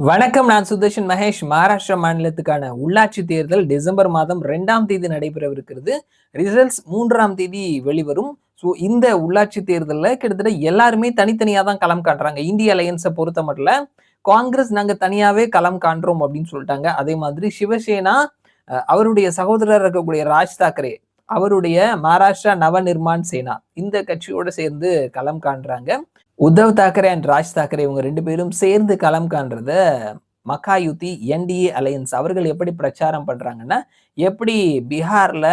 வணக்கம். நான் சுதர்ஷன் மகேஷ். மகாராஷ்டிரா மாநிலத்துக்கான உள்ளாட்சி தேர்தல் டிசம்பர் மாதம் 2ஆம் தேதி நடைபெறவிருக்கிறது. ரிசல்ட்ஸ் 3ஆம் தேதி வெளிவரும். ஸோ இந்த உள்ளாட்சி தேர்தல்ல கிட்டத்தட்ட எல்லாருமே தனித்தனியா தான் களம் காட்டுறாங்க. இந்திய அலையன்ஸை பொறுத்த மட்டும் காங்கிரஸ் நாங்க தனியாவே களம் காண்றோம் அப்படின்னு சொல்லிட்டாங்க. அதே மாதிரி சிவசேனா அவருடைய சகோதரர் இருக்கக்கூடிய ராஜ் தாக்கரே அவருடைய மகாராஷ்டிரா நவ நிர்மான் சேனா இந்த கட்சியோட சேர்ந்து களம் காண்றாங்க. உத்தவ் தாக்கரே அண்ட் ராஜ் தாக்கரே இவங்க 2 பேரும் சேர்ந்து களம் காண்றத மகாயுதி என்டிஏ அலையன்ஸ் அவர்கள் எப்படி பிரச்சாரம் பண்றாங்கன்னா, எப்படி பீகார்ல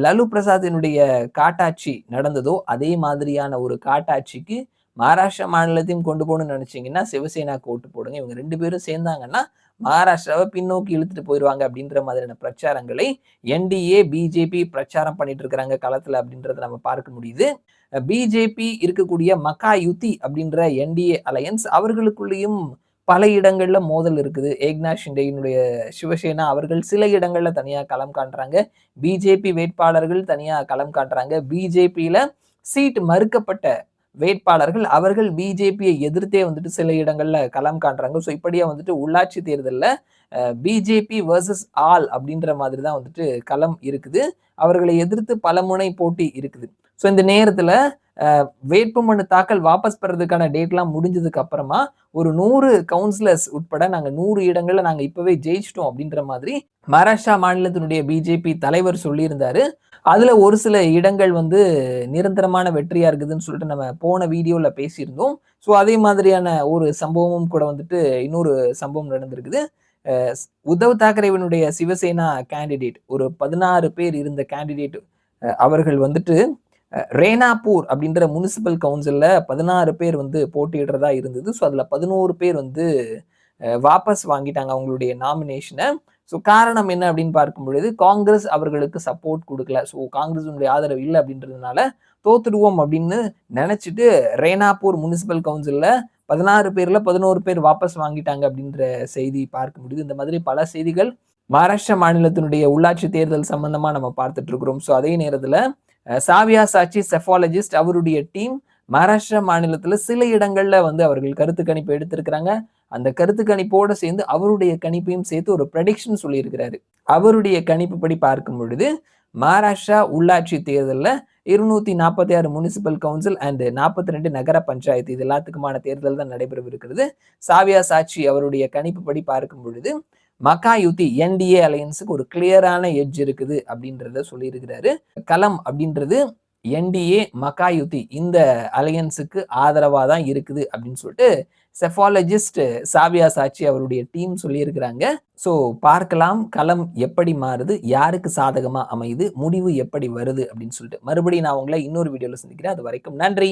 லலு பிரசாத்தினுடைய காட்டாட்சி நடந்ததோ, அதே மாதிரியான ஒரு காட்டாட்சிக்கு மகாராஷ்டிரா மாநிலத்தையும் கொண்டு போகணும்னு நினைச்சீங்கன்னா, சிவசேனாக்கு ஓட்டு போடுங்க. இவங்க 2 பேரும் சேர்ந்தாங்கன்னா, மகாராஷ்டிராவை பின்னோக்கி இழுத்துட்டு போயிருவாங்க அப்படின்ற மாதிரியான பிரச்சாரங்களை என்டிஏ, பிஜேபி பிரச்சாரம் பண்ணிட்டு இருக்கிறாங்க களத்துல அப்படின்றத நம்ம பார்க்க முடியுது. பிஜேபி இருக்கக்கூடிய மகாயுதி அப்படின்ற என்டிஏ அலையன்ஸ் அவர்களுக்குள்ளேயும் பல இடங்கள்ல மோதல் இருக்குது. ஏக்நாத் ஷிண்டேயினுடைய சிவசேனா அவர்கள் சில இடங்கள்ல தனியா களம் காண்றாங்க. பிஜேபி வேட்பாளர்கள் தனியா களம் காட்டுறாங்க. பிஜேபியில சீட் மறுக்கப்பட்ட வேட்பாளர்கள் அவர்கள் பிஜேபியை எதிர்த்தே வந்துட்டு சில இடங்கள்ல களம் காண்றாங்க. ஸோ இப்படியா வந்துட்டு உள்ளாட்சி தேர்தலில் பிஜேபி வர்சஸ் ஆல் அப்படின்ற மாதிரி தான் வந்துட்டு களம் இருக்குது. அவர்களை எதிர்த்து பல முனை போட்டி இருக்குது. ஸோ இந்த நேரத்தில் வேட்புமனு தாக்கல் வாபஸ் பெறதுக்கான டேட்லாம் முடிஞ்சதுக்கு அப்புறமா ஒரு 100 கவுன்சிலர்ஸ் உட்பட நாங்கள் 100 இடங்கள்ல நாங்கள் இப்பவே ஜெயிச்சிட்டோம் அப்படின்ற மாதிரி மகாராஷ்டிரா மாநிலத்தினுடைய பிஜேபி தலைவர் சொல்லியிருந்தாரு. அதுல ஒரு சில இடங்கள் வந்து நிரந்தரமான வெற்றியா இருக்குதுன்னு சொல்லிட்டு நம்ம போன வீடியோல பேசியிருந்தோம். ஸோ அதே மாதிரியான ஒரு சம்பவமும் கூட வந்துட்டு இன்னொரு சம்பவம் நடந்திருக்குது. உத்தவ் தாக்கரேவினுடைய சிவசேனா கேண்டிடேட் ஒரு 16 பேர் இருந்த கேண்டிடேட் அவர்கள் வந்துட்டு ரேனாப்பூர் அப்படின்ற முனிசிபல் கவுன்சில்ல 16 பேர் வந்து போட்டியிடுறதா இருந்தது. ஸோ அதுல 11 பேர் வந்து வாபஸ் வாங்கிட்டாங்க அவங்களுடைய நாமினேஷனை. ஸோ காரணம் என்ன அப்படின்னு பார்க்கும் பொழுது காங்கிரஸ் அவர்களுக்கு சப்போர்ட் கொடுக்கல. ஸோ காங்கிரஸினுடைய ஆதரவு இல்லை அப்படின்றதுனால தோத்துடுவோம் அப்படின்னு நினைச்சிட்டு ரேனாப்பூர் முனிசிபல் கவுன்சில்ல 16 பேர்ல 11 பேர் வாபஸ் வாங்கிட்டாங்க அப்படின்ற செய்தி பார்க்க முடியுது. இந்த மாதிரி பல செய்திகள் மகாராஷ்டிரா மாநிலத்தினுடைய உள்ளாட்சி தேர்தல் சம்பந்தமா நம்ம பார்த்துட்டு இருக்கிறோம். ஸோ அதே நேரத்துல சாவியா சாச்சி செஃபாலஜிஸ்ட் அவருடைய டீம் மகாராஷ்டிரா மாநிலத்துல சில இடங்கள்ல வந்து அவர்கள் கருத்து கணிப்பு எடுத்திருக்கிறாங்க. அந்த கருத்து கணிப்போட சேர்ந்து அவருடைய கணிப்பையும் சேர்த்து ஒரு ப்ரெடிக்ஷன் சொல்லியிருக்கிறாரு. அவருடைய கணிப்பு படி பார்க்கும் பொழுது மகாராஷ்டிரா உள்ளாட்சி தேர்தலில் 246 முனிசிபல் கவுன்சில் அண்ட் 42 நகர பஞ்சாயத்து இது எல்லாத்துக்குமான தேர்தல் தான் நடைபெறவிருக்கிறது. சாவியா சாச்சி அவருடைய கணிப்பு படி பார்க்கும் பொழுது மகாயுதி என்டிஏ அலையன்ஸுக்கு ஒரு கிளியரான எட்ஜ் இருக்குது அப்படின்றத சொல்லியிருக்கிறாரு. களம் அப்படின்றது என்டிஏ மகாயுதி இந்த அலையன்ஸுக்கு ஆதரவா தான் இருக்குது அப்படின்னு சொல்லிட்டு செஃபாலஜிஸ்ட் சாவியா சாச்சி அவருடைய டீம் சொல்லியிருக்கிறாங்க. ஸோ பார்க்கலாம் களம் எப்படி மாறுது, யாருக்கு சாதகமா அமையுது, முடிவு எப்படி வருது அப்படின்னு சொல்லிட்டு மறுபடியும் நான் உங்களை இன்னொரு வீடியோல சந்திக்கிறேன். அது வரைக்கும் நன்றி.